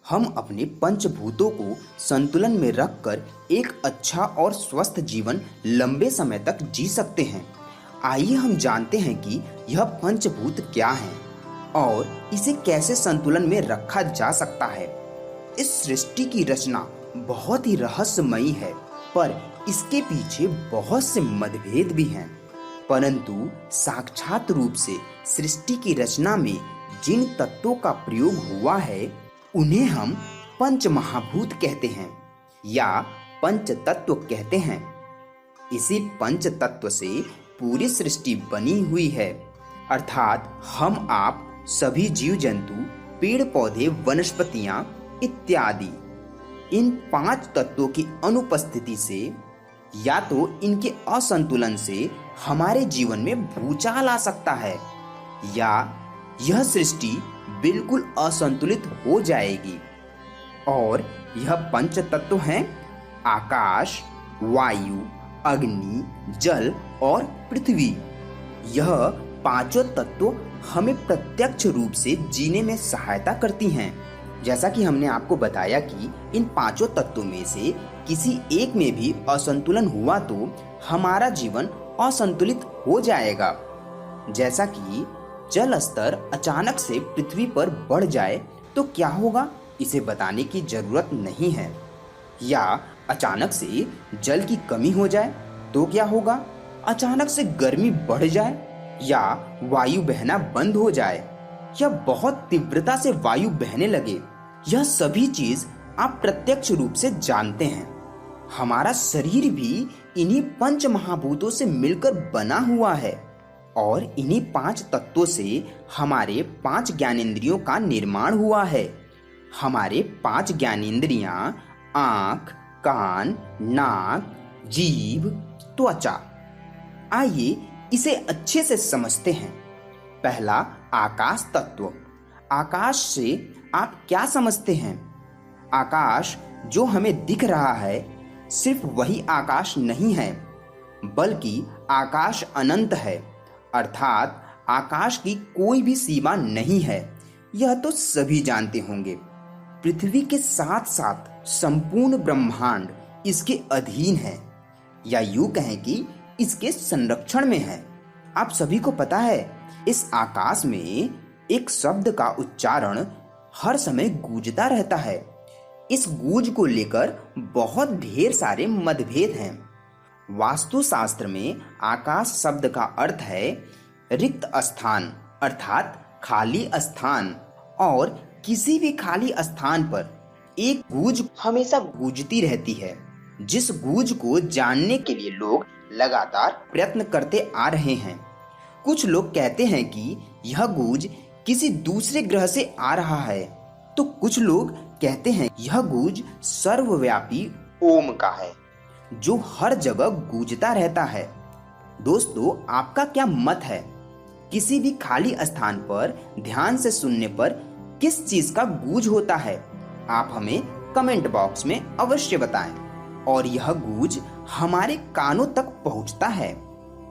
हम अपने पंचभूतों को संतुलन में रखकर एक अच्छा और स्वस्थ जीवन लंबे समय तक जी सकते हैं। आइए हम जानते हैं कि यह पंचभूत क्या हैं और इसे कैसे संतुलन में रखा जा सकता है। इस सृष्टि की रचना बहुत ही रहस्यमयी है, पर इसके पीछे बहुत से मतभेद भी हैं। परंतु साक्षात रूप से सृष्टि की रचना में जिन तत्वों का प्रयोग हुआ है उन्हें हम पंच महाभूत कहते हैं या पंच तत्व कहते हैं। इसी पंच तत्व से पूरी सृष्टि बनी हुई है, अर्थात हम आप सभी जीव जंतु, पेड़ पौधे, वनस्पतियां इत्यादि। इन पांच तत्वों की अनुपस्थिति से या तो इनके असंतुलन से हमारे जीवन में भूचाल आ सकता है या यह सृष्टि बिल्कुल असंतुलित हो जाएगी। और यह पंच तत्व हैं आकाश, वायु, अग्नि, जल और पृथ्वी। यह पांचों तत्व हमें प्रत्यक्ष रूप से जीने में सहायता करती हैं। जैसा कि हमने आपको बताया कि इन पांचों तत्वों में से किसी एक में भी असंतुलन हुआ तो हमारा जीवन असंतुलित हो जाएगा। जैसा कि जल स्तर अचानक से पृथ्वी पर बढ़ जाए तो क्या होगा, इसे बताने की जरूरत नहीं है। या अचानक से जल की कमी हो जाए तो क्या होगा, अचानक से गर्मी बढ़ जाए या वायु बहना बंद हो जाए या बहुत तीव्रता से वायु बहने लगे, यह सभी चीज आप प्रत्यक्ष रूप से जानते हैं। हमारा शरीर भी इन्हीं पंच महाभूतों से मिलकर बना हुआ है और इन्हीं पांच तत्वों से हमारे पांच ज्ञानेंद्रियों का निर्माण हुआ है। हमारे पांच ज्ञानेंद्रियां आंख, कान, नाक, जीभ, त्वचा। आइए इसे अच्छे से समझते हैं। पहला, आकाश तत्व। आकाश से आप क्या समझते हैं? आकाश जो हमें दिख रहा है सिर्फ वही आकाश नहीं है, बल्कि आकाश अनंत है, अर्थात आकाश की कोई भी सीमा नहीं है। यह तो सभी जानते होंगे। पृथ्वी के साथ साथ संपूर्ण ब्रह्मांड इसके अधीन है, या यूं कहें कि इसके संरक्षण में है। आप सभी को पता है इस आकाश में एक शब्द का उच्चारण हर समय गूंजता रहता है। इस गूंज को लेकर बहुत ढेर सारे मतभेद हैं। वास्तुशास्त्र में आकाश शब्द का अर्थ है रिक्त स्थान, अर्थात खाली स्थान। और किसी भी खाली स्थान पर एक गूंज हमेशा गूंजती रहती है, जिस गूंज को जानने के लिए लोग लगातार प्रयत्न करते आ रहे हैं। कुछ लोग कहते हैं कि यह गूंज किसी दूसरे ग्रह से आ रहा है, तो कुछ लोग कहते हैं यह गूंज सर्वव्यापी ओम का है, जो हर जगह गूंजता रहता है। दोस्तों, आपका क्या मत है? किसी भी खाली स्थान पर ध्यान से सुनने पर किस चीज का गूंज होता है? आप हमें कमेंट बॉक्स में अवश्य बताएं। और यह गूंज हमारे कानों तक पहुंचता है,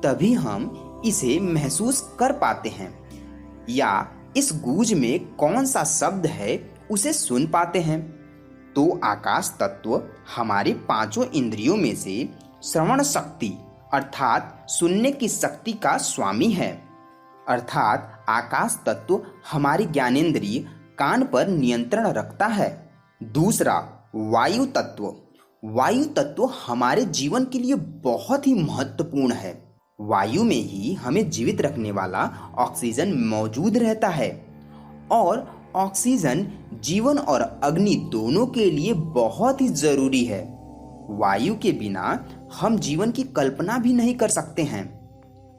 तभी हम इसे महसूस कर पाते हैं, या इस गूंज में कौन सा शब्द है उसे सुन पाते हैं। तो आकाश तत्व हमारे पांचों इंद्रियों में से श्रवण शक्ति अर्थात सुनने की शक्ति का स्वामी है। अर्थात आकाश तत्व हमारी ज्ञानेंद्रिय कान पर नियंत्रण रखता है। दूसरा, वायु तत्व। वायु तत्व हमारे जीवन के लिए बहुत ही महत्वपूर्ण है। वायु में ही हमें जीवित रखने वाला ऑक्सीजन मौजूद रहता है, और ऑक्सीजन जीवन और अग्नि दोनों के लिए बहुत ही जरूरी है। वायु के बिना हम जीवन की कल्पना भी नहीं कर सकते हैं।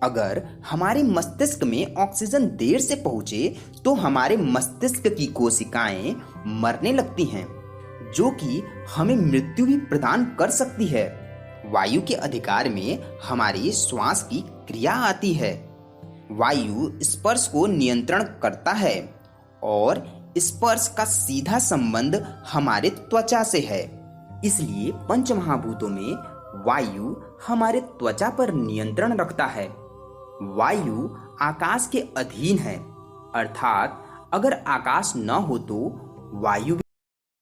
अगर हमारे मस्तिष्क में ऑक्सीजन देर से पहुंचे तो हमारे मस्तिष्क की कोशिकाएं मरने लगती हैं, जो कि हमें मृत्यु भी प्रदान कर सकती है। वायु के अधिकार में हमारी श्वास की क्रिया आती है। वायु स्पर्श को नियंत्रण करता है और स्पर्श का सीधा संबंध हमारे त्वचा से है। इसलिए पंचमहाभूतों में वायु हमारे त्वचा पर नियंत्रण रखता है। वायु आकाश के अधीन है, अर्थात अगर आकाश न हो तो वायु